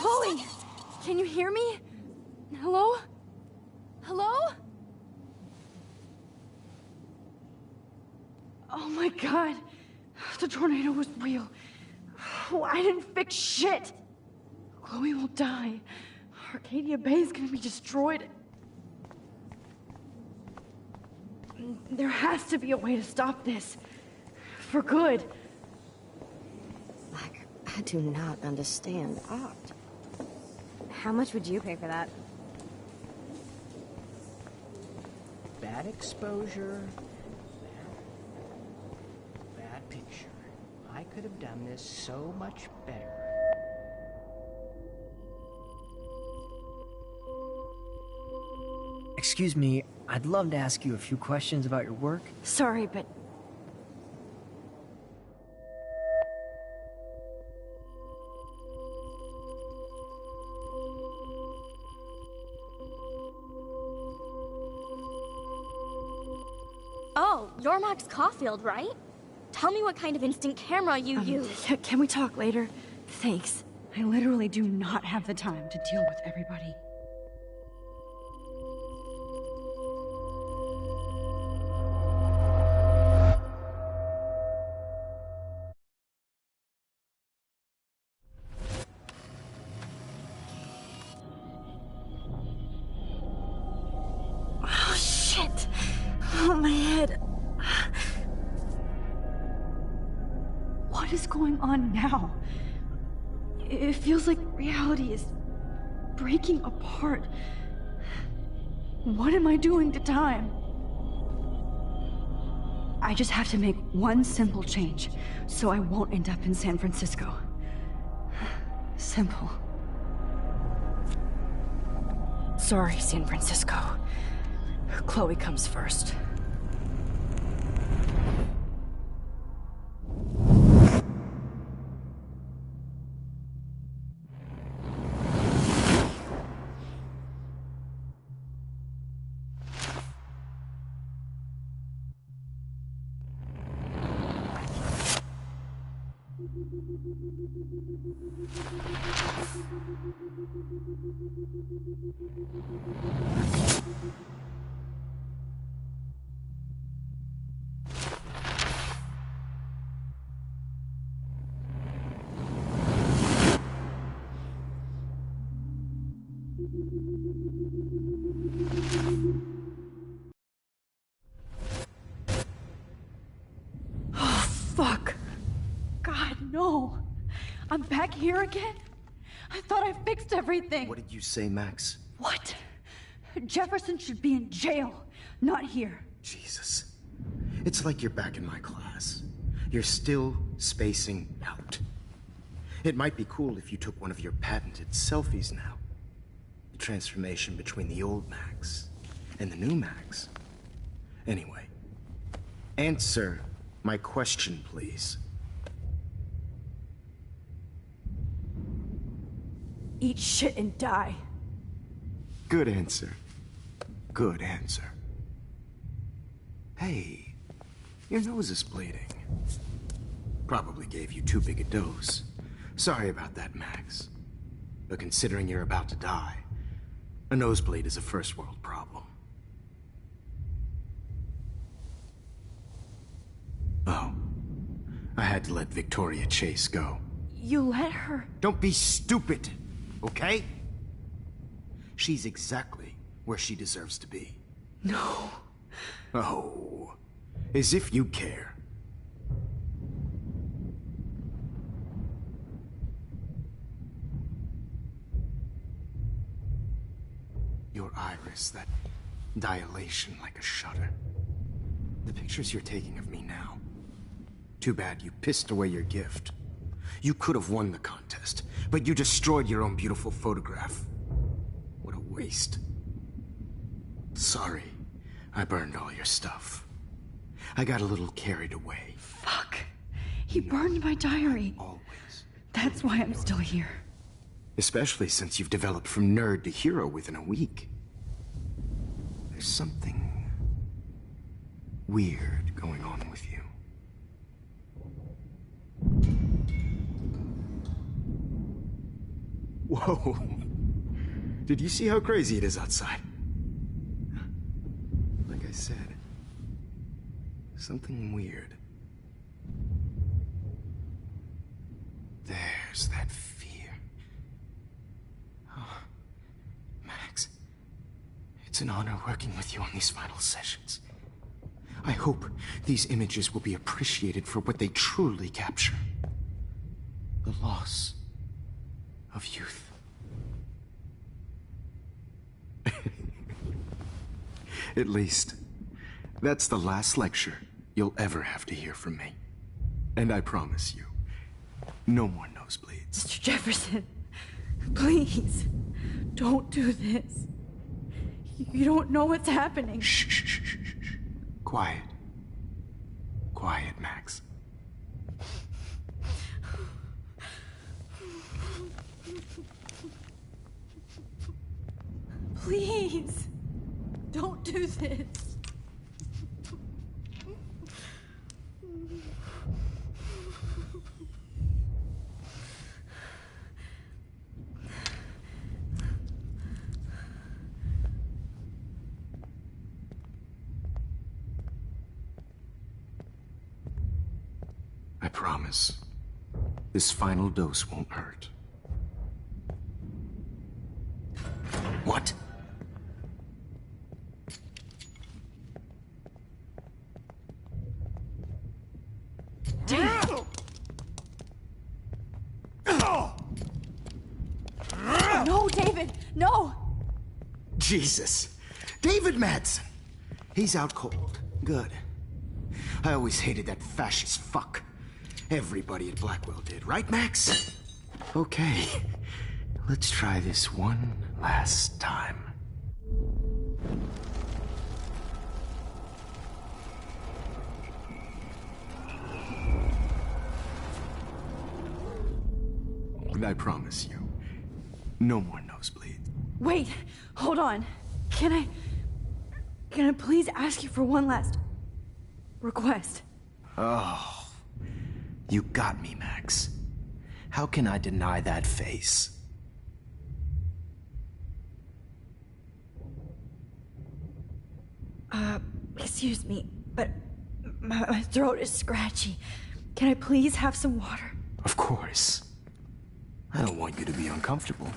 Chloe! Can you hear me? Hello? Hello? Oh my god. The tornado was real. Oh, I didn't fix shit. Chloe will die. Arcadia Bay is gonna be destroyed. There has to be a way to stop this. For good. I do not understand art. How much would you pay for that? Bad exposure. Bad picture. I could have done this so much better. Excuse me, I'd love to ask you a few questions about your work. Sorry, but... Oh, you're Max Caulfield, right? Tell me what kind of instant camera you use. Can we talk later? Thanks. I literally do not have the time to deal with everybody. Oh, shit. Oh, my head. What is going on now? It feels like reality is breaking apart. What am I doing to time? I just have to make one simple change, so I won't end up in San Francisco. Simple. Sorry, San Francisco. Chloe comes first. Oh, fuck. God, no. I'm back here again? I thought I fixed everything. What did you say, Max? What? Jefferson should be in jail, not here. Jesus. It's like you're back in my class. You're still spacing out. It might be cool if you took one of your patented selfies now. The transformation between the old Max and the new Max. Anyway, answer my question, please. Eat shit and die. Good answer. Good answer. Hey, your nose is bleeding. Probably gave you too big a dose. Sorry about that, Max. But considering you're about to die, a nosebleed is a first world problem. Oh, I had to let Victoria Chase go. You let her? Don't be stupid, okay? She's exactly where she deserves to be. No. Oh, as if you care. Your iris, that dilation like a shutter. The pictures you're taking of me now. Too bad you pissed away your gift. You could have won the contest, but you destroyed your own beautiful photograph. What a waste. Sorry, I burned all your stuff. I got a little carried away. Fuck. He burned my diary. Always. That's why I'm still here. Especially since you've developed from nerd to hero within a week. There's something weird going on with you. Whoa. Did you see how crazy it is outside? Like I said, something weird. There's that fear. Oh, Max, it's an honor working with you on these final sessions. I hope these images will be appreciated for what they truly capture. The loss of youth. At least, that's the last lecture you'll ever have to hear from me. And I promise you, no more nosebleeds. Mr. Jefferson, please, don't do this. You don't know what's happening. Shh, shh, shh, shh, shh. Quiet. Quiet, Max. Please, don't do this. I promise, this final dose won't hurt. What? No, David, no! Jesus. David Madsen. He's out cold. Good. I always hated that fascist fuck. Everybody at Blackwell did, right, Max? Okay. Let's try this one last time. And I promise you, no more nosebleeds. Wait, hold on. Can I please ask you for one last request? Oh, you got me, Max. How can I deny that face? Excuse me, but my throat is scratchy. Can I please have some water? Of course. I don't want you to be uncomfortable.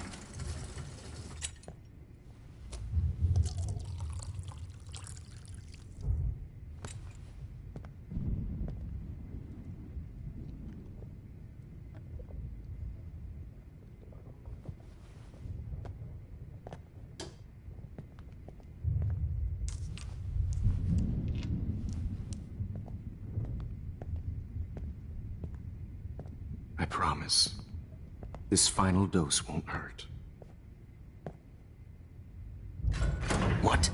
I promise, this final dose won't hurt. What?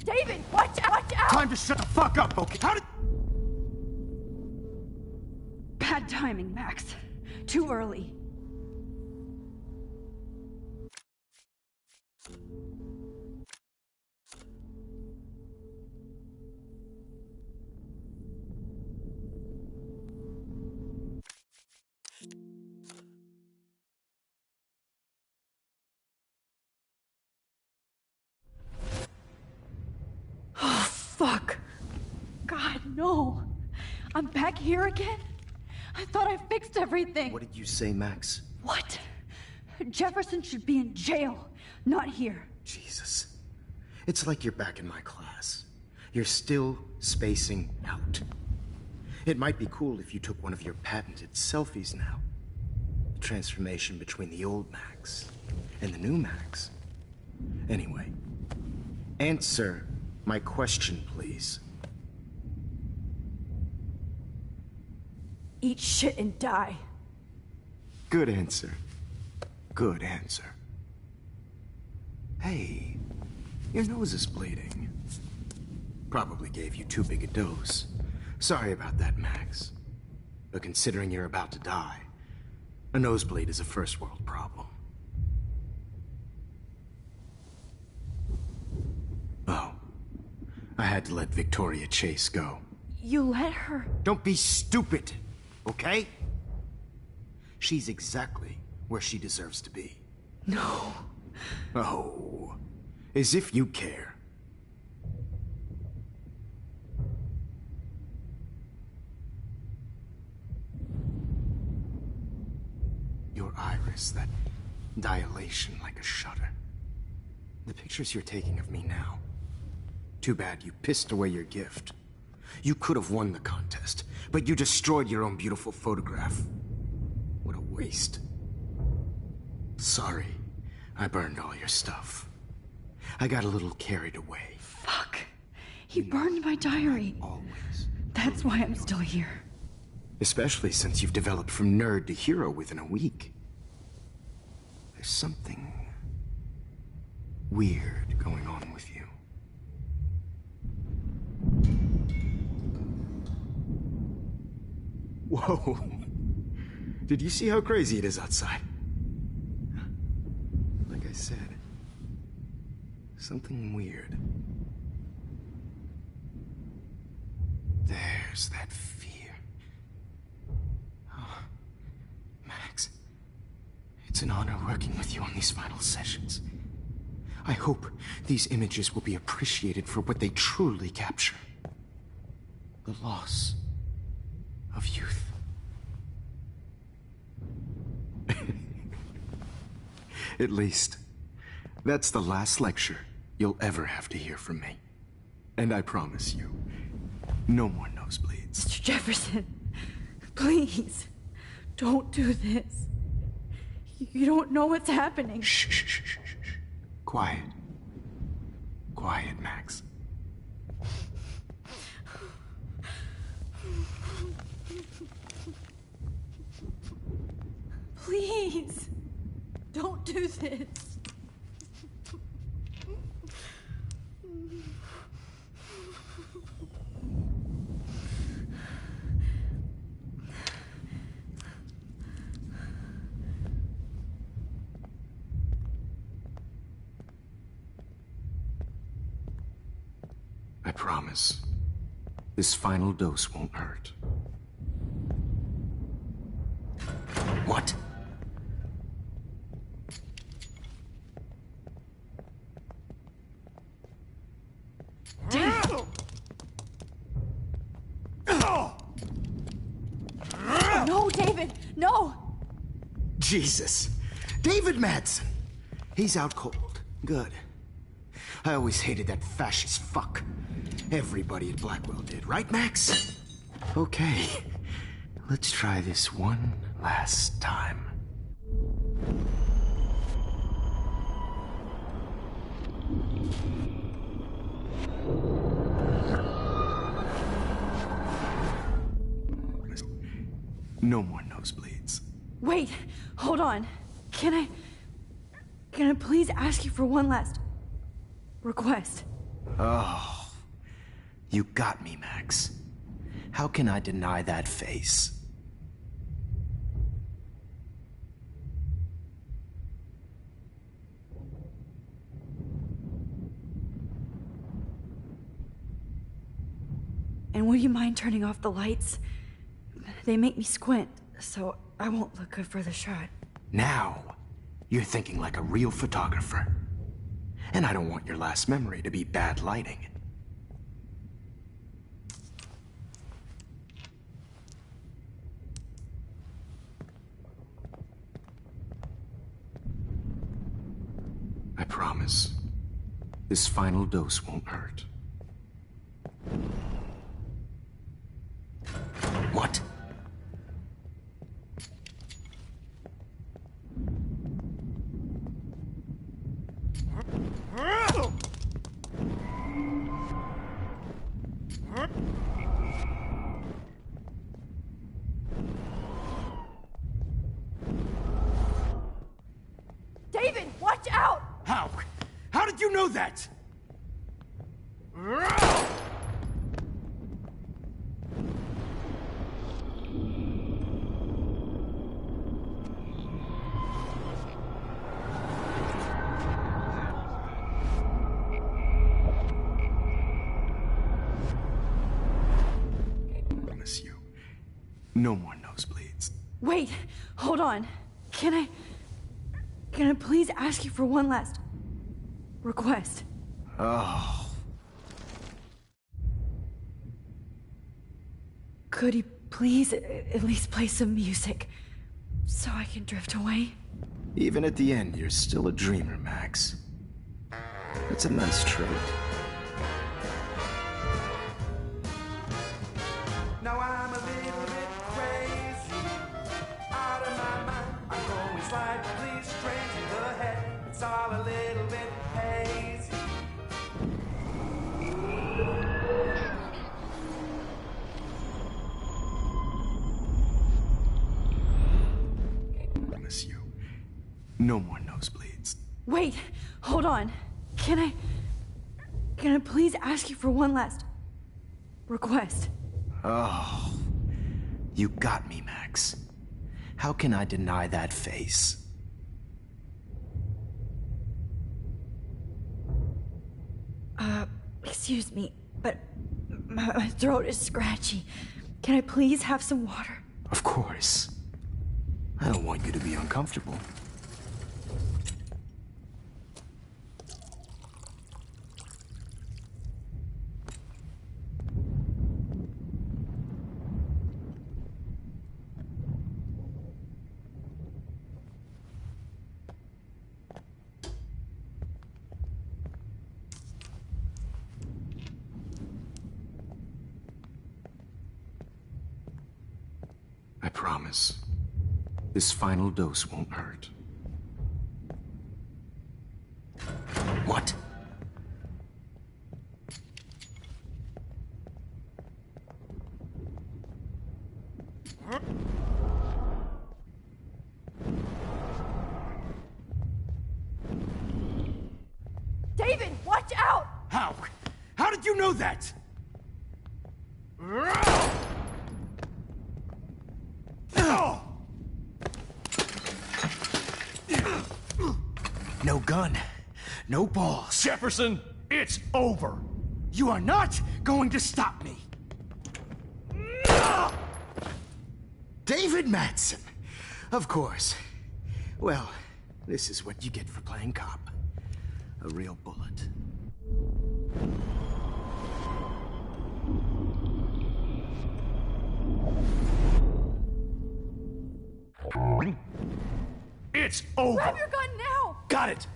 David, watch out! Time to shut the fuck up, okay? How did... Bad timing, Max. Too early. Oh, fuck. God, no. I'm back here again? I thought I fixed everything. What did you say, Max? What? Jefferson should be in jail, not here. Jesus. It's like you're back in my class. You're still spacing out. It might be cool if you took one of your patented selfies now. The transformation between the old Max and the new Max. Anyway, answer my question, please. Eat shit and die. Good answer. Good answer. Hey, your nose is bleeding. Probably gave you too big a dose. Sorry about that, Max. But considering you're about to die, a nosebleed is a first world problem. Oh, I had to let Victoria Chase go. You let her? Don't be stupid, okay? She's exactly where she deserves to be. No. Oh, as if you care. Your iris, that dilation like a shutter. The pictures you're taking of me now. Too bad you pissed away your gift. You could have won the contest, but you destroyed your own beautiful photograph. What a waste. Sorry, I burned all your stuff. I got a little carried away. Fuck. He burned my diary. Always. That's why I'm still here. Especially since you've developed from nerd to hero within a week. There's something weird going on with you. Whoa. Did you see how crazy it is outside? Like I said, something weird. There's that fear. Oh, Max, it's an honor working with you on these final sessions. I hope these images will be appreciated for what they truly capture. The loss of youth. At least, that's the last lecture you'll ever have to hear from me. And I promise you, no more nosebleeds. Mr. Jefferson, please, don't do this. You don't know what's happening. Shh, shh, shh, shh, shh. Quiet. Quiet, Max. Please, don't do this. I promise, this final dose won't hurt. What? No, David, no! Jesus. David Madsen. He's out cold. Good. I always hated that fascist fuck. Everybody at Blackwell did, right, Max? Okay. Let's try this one last time. No more nosebleeds. Wait, hold on. Can I please ask you for one last request? Oh, you got me, Max. How can I deny that face? And would you mind turning off the lights? They make me squint, so I won't look good for the shot. Now, you're thinking like a real photographer. And I don't want your last memory to be bad lighting. I promise, this final dose won't hurt. What? David, watch out! How? How did you know that? I promise you, no more nosebleeds. Wait, hold on. Can I please ask you for one last request? Oh. Could you please at least play some music so I can drift away? Even at the end, you're still a dreamer, Max. That's a nice trait. Now I'm a little bit crazy, out of my mind. I'm going slightly strange in the head. It's all a little bit hazy. I promise you, no more nosebleeds. Wait, hold on. Can I please ask you for one last request? Oh, you got me, Max. How can I deny that face? Excuse me, but my throat is scratchy. Can I please have some water? Of course. I don't want you to be uncomfortable. I promise. This final dose won't hurt. What? David, watch out! How? How did you know that? No gun, no balls. Jefferson, it's over. You are not going to stop me. David Madsen. Of course. Well, this is what you get for playing cop. A real bullet. It's over. Grab your gun now! Got it.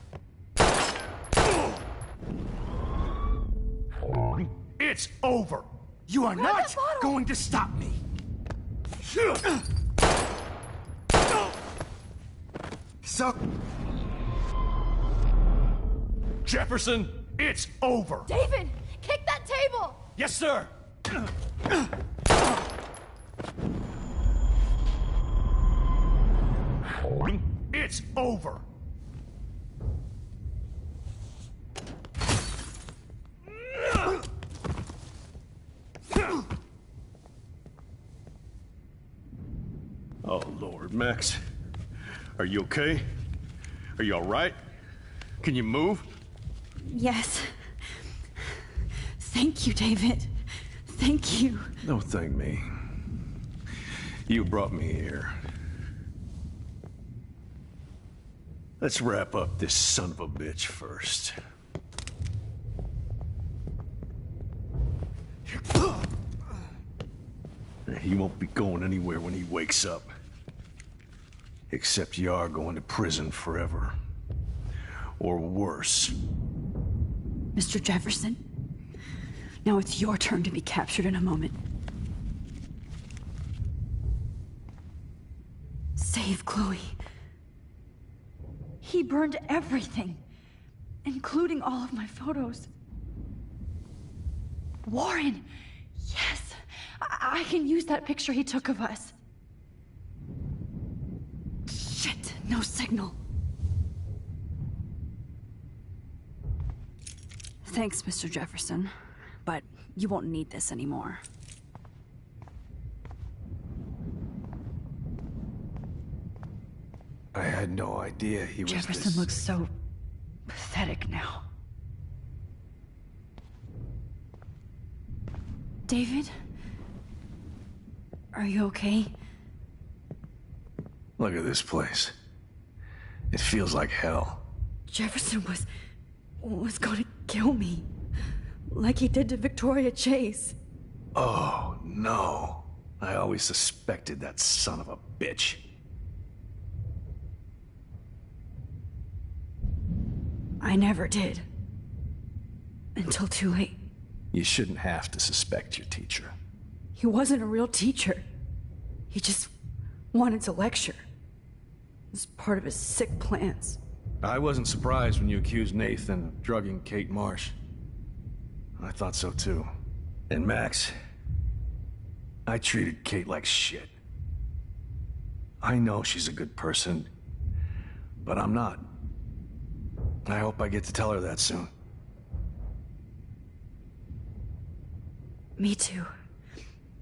It's over. You are Grab not that bottle! going to stop me. So, Jefferson, it's over. David, kick that table! Yes, sir. It's over. Oh, Lord, Max. Are you okay? Are you all right? Can you move? Yes. Thank you, David. Thank you. Don't thank me. You brought me here. Let's wrap up this son of a bitch first. He won't be going anywhere when he wakes up. Except you are going to prison forever. Or worse. Mr. Jefferson, now it's your turn to be captured in a moment. Save Chloe. He burned everything, including all of my photos. Warren! Yes! I can use that picture he took of us. Shit, no signal. Thanks, Mr. Jefferson, but you won't need this anymore. I had no idea he was Jefferson this... looks so pathetic now. David? Are you okay? Look at this place. It feels like hell. Jefferson was going to kill me. Like he did to Victoria Chase. Oh, no. I always suspected that son of a bitch. I never did. Until too late. You shouldn't have to suspect your teacher. He wasn't a real teacher. He just wanted to lecture. It was part of his sick plans. I wasn't surprised when you accused Nathan of drugging Kate Marsh. I thought so too. And Max, I treated Kate like shit. I know she's a good person, but I'm not. I hope I get to tell her that soon. Me too.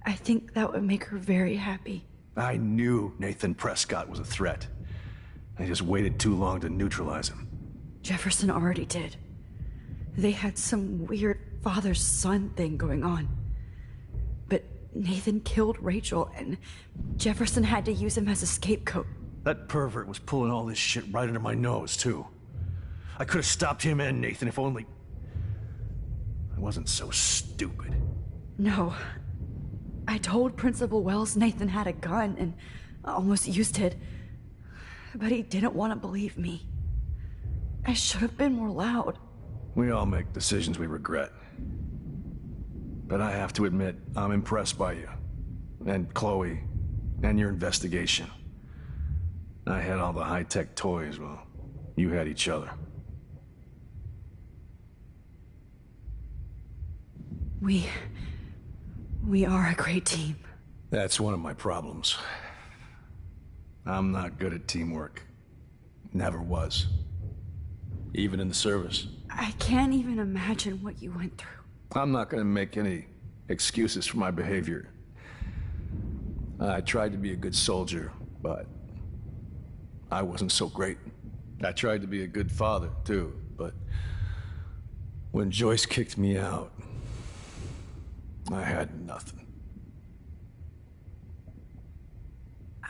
I think that would make her very happy. I knew Nathan Prescott was a threat. I just waited too long to neutralize him. Jefferson already did. They had some weird father-son thing going on. But Nathan killed Rachel, and Jefferson had to use him as a scapegoat. That pervert was pulling all this shit right under my nose, too. I could have stopped him and Nathan if only... I wasn't so stupid. No. I told Principal Wells Nathan had a gun and almost used it. But he didn't want to believe me. I should have been more loud. We all make decisions we regret. But I have to admit, I'm impressed by you. And Chloe. And your investigation. I had all the high-tech toys, well, you had each other. We are a great team. That's one of my problems. I'm not good at teamwork. Never was. Even in the service. I can't even imagine what you went through. I'm not gonna make any excuses for my behavior. I tried to be a good soldier, but I wasn't so great. I tried to be a good father, too, but when Joyce kicked me out, I had nothing.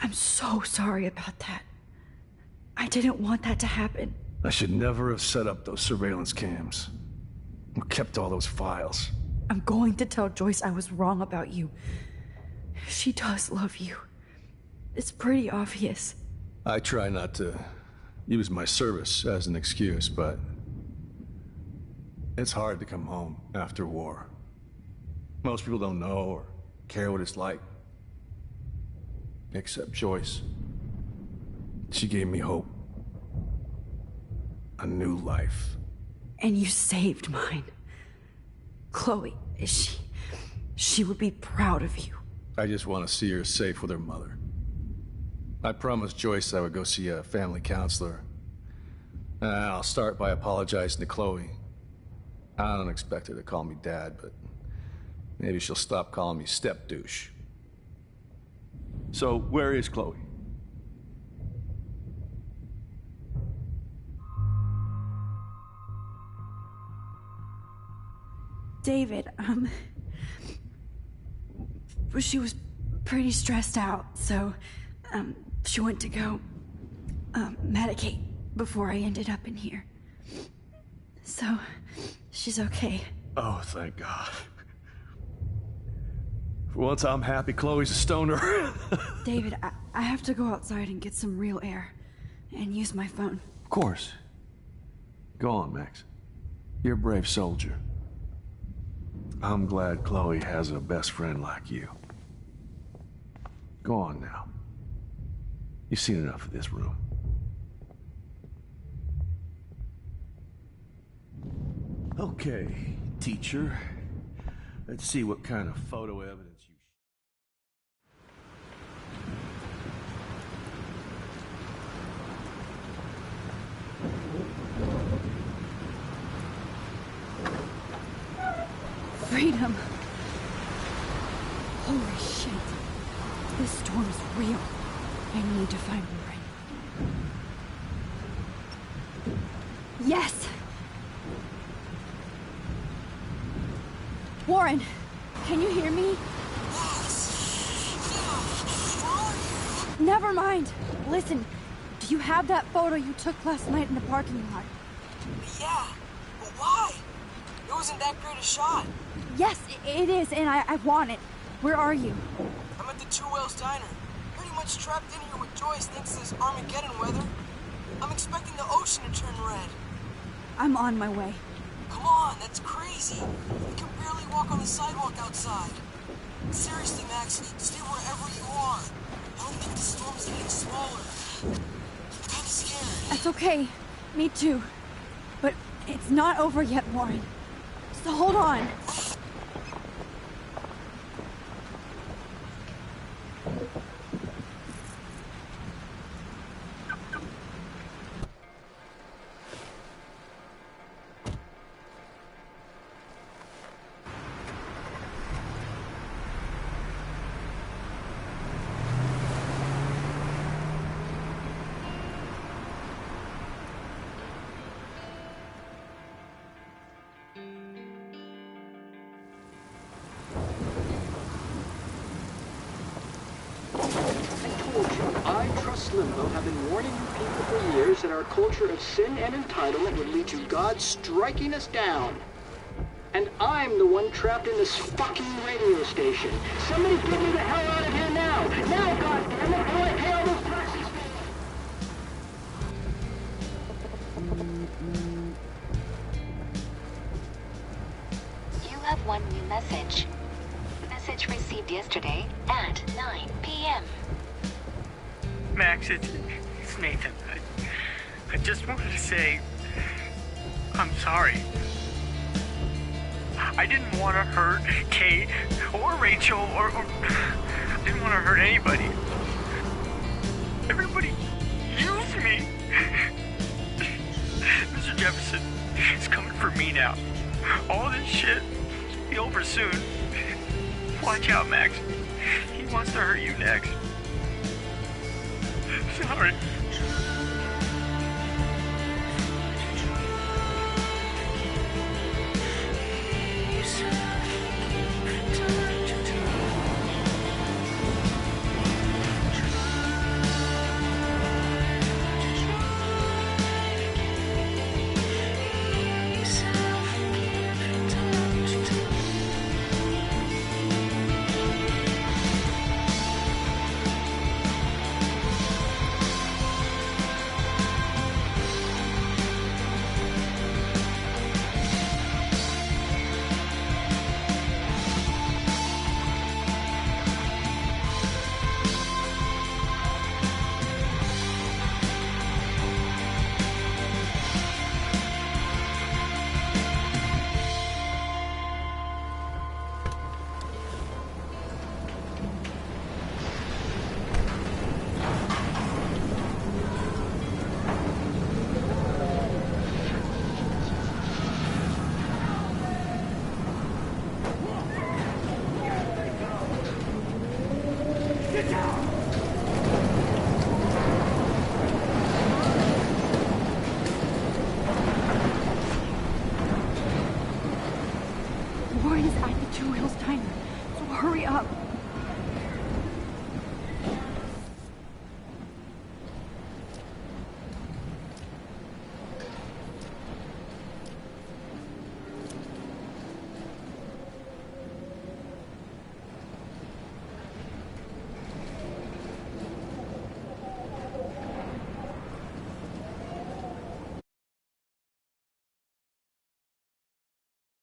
I'm so sorry about that. I didn't want that to happen. I should never have set up those surveillance cams. Or kept all those files. I'm going to tell Joyce I was wrong about you. She does love you. It's pretty obvious. I try not to use my service as an excuse, but it's hard to come home after war. Most people don't know or care what it's like. Except Joyce. She gave me hope. A new life. And you saved mine. Chloe, she would be proud of you. I just want to see her safe with her mother. I promised Joyce I would go see a family counselor. I'll start by apologizing to Chloe. I don't expect her to call me Dad, but maybe she'll stop calling me step-douche. So, where is Chloe? David, she was pretty stressed out, so, she went to go, medicate before I ended up in here. So, she's okay. Oh, thank God. For once, I'm happy Chloe's a stoner. David, I have to go outside and get some real air, and use my phone. Of course. Go on, Max. You're a brave soldier. I'm glad Chloe has a best friend like you. Go on now. You've seen enough of this room. Okay, teacher. Let's see what kind of photo evidence you... Freedom. Holy shit. This storm is real. I need to find Warren. Yes! Warren, can you hear me? Never mind. Listen, do you have that photo you took last night in the parking lot? Yeah, but why? It wasn't that great a shot. Yes, it is, and I want it. Where are you? I'm at the Two Whales Diner. Pretty much trapped in here with Joyce thanks to this Armageddon weather. I'm expecting the ocean to turn red. I'm on my way. Come on, that's crazy. You can barely walk on the sidewalk outside. Seriously, Max, stay wherever you are. I don't think the storm's getting smaller. I'm kinda scared. That's okay. Me too. But it's not over yet, Warren. So hold on. Limbo have been warning you people for years that our culture of sin and entitlement would lead to God striking us down. And I'm the one trapped in this fucking radio station. Somebody get me the hell out of here now! Now, goddammit, or I pay all those taxes! You have one new message. Message received yesterday at 9 p.m. Max, it's Nathan. I just wanted to say, I'm sorry. I didn't want to hurt Kate or Rachel or I didn't want to hurt anybody. Everybody used me. Mr. Jefferson is coming for me now. All this shit will be over soon. Watch out, Max. He wants to hurt you next. Sorry. Get down!